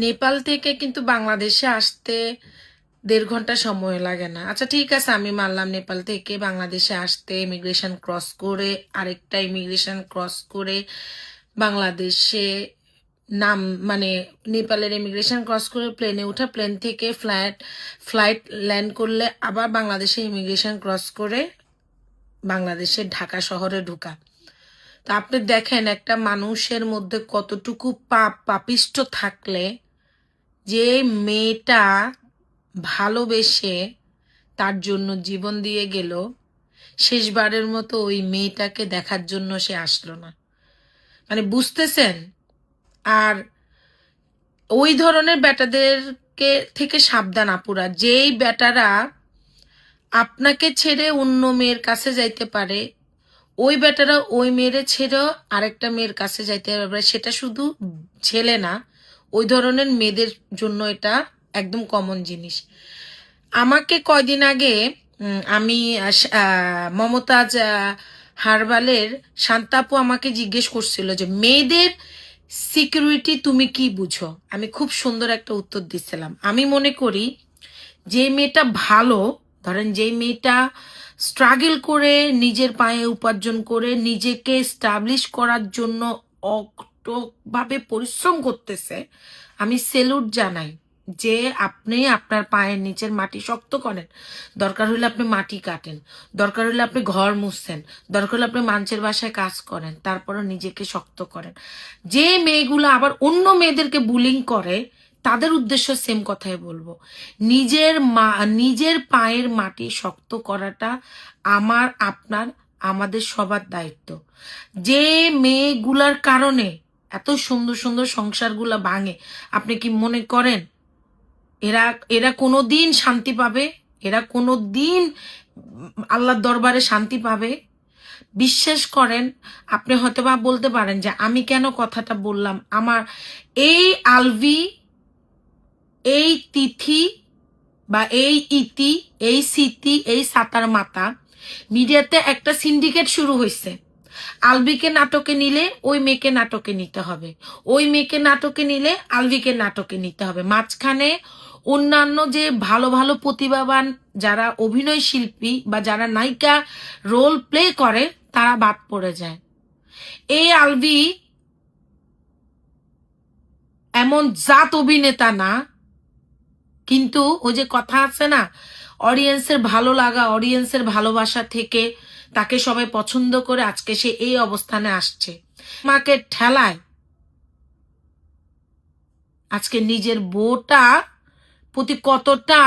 নেপাল থেকে কিন্তু বাংলাদেশে আসতে 1.5 ঘন্টা সময় লাগে না। আচ্ছা ঠিক আছে, আমি মানলাম নেপাল থেকে বাংলাদেশে আসতে ইমিগ্রেশন ক্রস করে আরেকটা ইমিগ্রেশন ক্রস করে বাংলাদেশে নাম মানে নেপালের ইমিগ্রেশন ক্রস করে প্লেনে ওঠা, প্লেন থেকে ফ্লাইট ল্যান্ড করলে আবার বাংলাদেশে ইমিগ্রেশন ক্রস করে বাংলাদেশের ঢাকা শহরে ঢোকা। তা আপনি দেখেন একটা মানুষের মধ্যে কতটুকু পাপিষ্ঠ থাকলে যে মেয়েটা ভালোবেসে তার জন্য জীবন দিয়ে গেল, শেষবারের মতো ওই মেয়েটাকে দেখার জন্য সে আসলো না। মানে বুঝতেছেন? আর ওই ধরনের বেটাদেরকে থেকে সাবধান আপুরা, যেই বেটারা আপনাকে ছেড়ে অন্য মেয়ের কাছে যাইতে পারে, ওই বেটারা ওই মেয়েরে ছেড়েও আরেকটা মেয়ের কাছে যাইতে পারে। সেটা শুধু ছেলে না, ওই ধরনের মেয়েদের জন্য এটা একদম কমন জিনিস। আমাকে কয়দিন আগে আমি মমতাজ হারবালের শান্তাপু আমাকে জিজ্ঞেস করছিল যে মেয়েদের সিকিউরিটি তুমি কি বুঝো। আমি খুব সুন্দর একটা উত্তর দিচ্ছিলাম। আমি মনে করি যে মেয়েটা ভালো, ধরেন যে মেয়েটা স্ট্রাগল করে নিজের পায়ে উপার্জন করে নিজেকে এস্টাবলিশ করার জন্য অটকভাবে পরিশ্রম করতেছে, আমি সেলুট জানাই যে আপনি আপনার পায়ের নিচের মাটি শক্ত করেন। দরকার হলে আপনি মাটি কাটেন, দরকার হলে আপনি ঘর মুছছেন, দরকার হলে আপনি মানুষের বাসায় কাজ করেন, তারপরও নিজেকে শক্ত করেন। যে মেয়েগুলো আবার অন্য মেয়েদেরকে বুলিং করে তাদের উদ্দেশ্য সেম কথাই বলবো, নিজের পায়ের মাটি শক্ত করাটা আমার আপনার আমাদের সবার দায়িত্ব। যে মেয়েগুলার কারণে এত সুন্দর সুন্দর সংসারগুলা ভাঙে, আপনি কি মনে করেন এরা কোনোদিন শান্তি পাবে? এরা কোনোদিন আল্লাহর দরবারে শান্তি পাবে? বিশ্বাস করেন, আপনি হয়তো বা বলতে পারেন যে আমি কেন কথাটা বললাম। আমার এই আলভি, এই তিথি বা এই ইতি, এই স্মৃতি, এই সাতার মাতা মিডিয়াতে একটা সিন্ডিকেট শুরু হয়েছে। আলভিকে নাটকে নিলে ওই মেয়েকে নাটকে নিতে হবে, ওই মেয়েকে নাটকে নিলে আলভিকে নাটকে নিতে হবে। মাঝখানে অন্যান্য যে ভালো ভালো প্রতিভাবান যারা অভিনয় শিল্পী বা যারা নায়িকা রোল প্লে করে তারা বাদ পড়ে যায়। এই আলভি এমন জাত অভিনেতা না, কিন্তু ওই যে কথা আছে না, অডিয়েন্সের ভালো লাগা, অডিয়েন্সের ভালোবাসা থেকে তাকে সবাই পছন্দ করে আজকে সে এই অবস্থানে আসছে। মাকে ঠেলায় আজকে নিজের বউটা প্রতি কতটা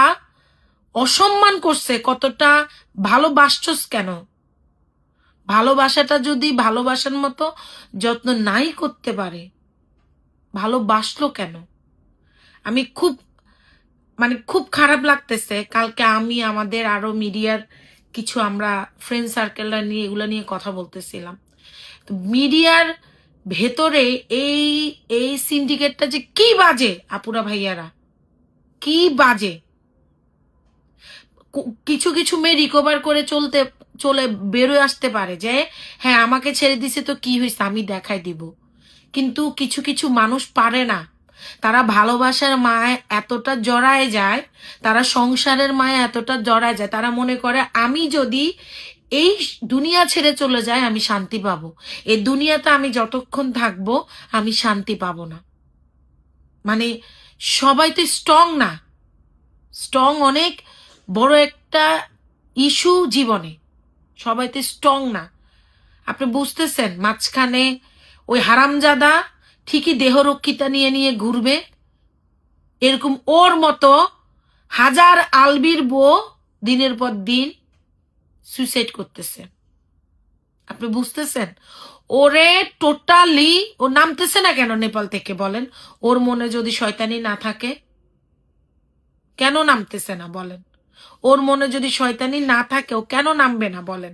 অসম্মান করছে, কতটা ভালোবাসছস কেন? ভালোবাসাটা যদি ভালোবাসার মতো যত্ন নাই করতে পারে, ভালোবাসলো কেন? আমি খুব খারাপ লাগতেছে। কালকে আমি আমাদের আরো মিডিয়ার কিছু আমরা ফ্রেন্ড সার্কেলরা নিয়ে এগুলা নিয়ে কথা বলতেছিলাম। তো মিডিয়ার ভেতরে এই সিন্ডিকেটটা যে কি বাজে আপুরা ভাইয়ারা, কি বাজে। কিছু কিছু মেয়ে রিকভার করে চলে বেরোয় আসতে পারে যে হ্যাঁ আমাকে ছেড়ে দিছে তো কি হয়েছে আমি দেখাই দিব, কিন্তু কিছু কিছু মানুষ পারে না। তারা ভালোবাসার মায় এতটা জড়ায় যায়, তারা সংসারের মায় এতটা জড়ায় যায়, তারা মনে করে আমি যদি এই দুনিয়া ছেড়ে চলে যাই আমি শান্তি পাবো, এই দুনিয়াতে আমি যতক্ষণ থাকবো আমি শান্তি পাবো না। মানে সবাই তো স্ট্রং না, স্ট্রং অনেক বড় একটা ইস্যু জীবনে, সবাই তো স্ট্রং না। আপনি বুঝতেছেন? মাঝখানে ওই হারামজাদা ঠিকই দেহরক্ষিতা নিয়ে নিয়ে ঘুরবে, এরকম ওর মতো হাজার আলবির বউ দিনের পর দিন সুইসাইড করতেছে। আপনি বুঝতেছেন? ওরে টোটালি ও নামতেছে না কেন নেপাল থেকে বলেন? ওর মনে যদি শয়তানি না থাকে কেন নামতেছে না বলেন? ওর মনে যদি শয়তানি না থাকে ও কেন নামবে না বলেন?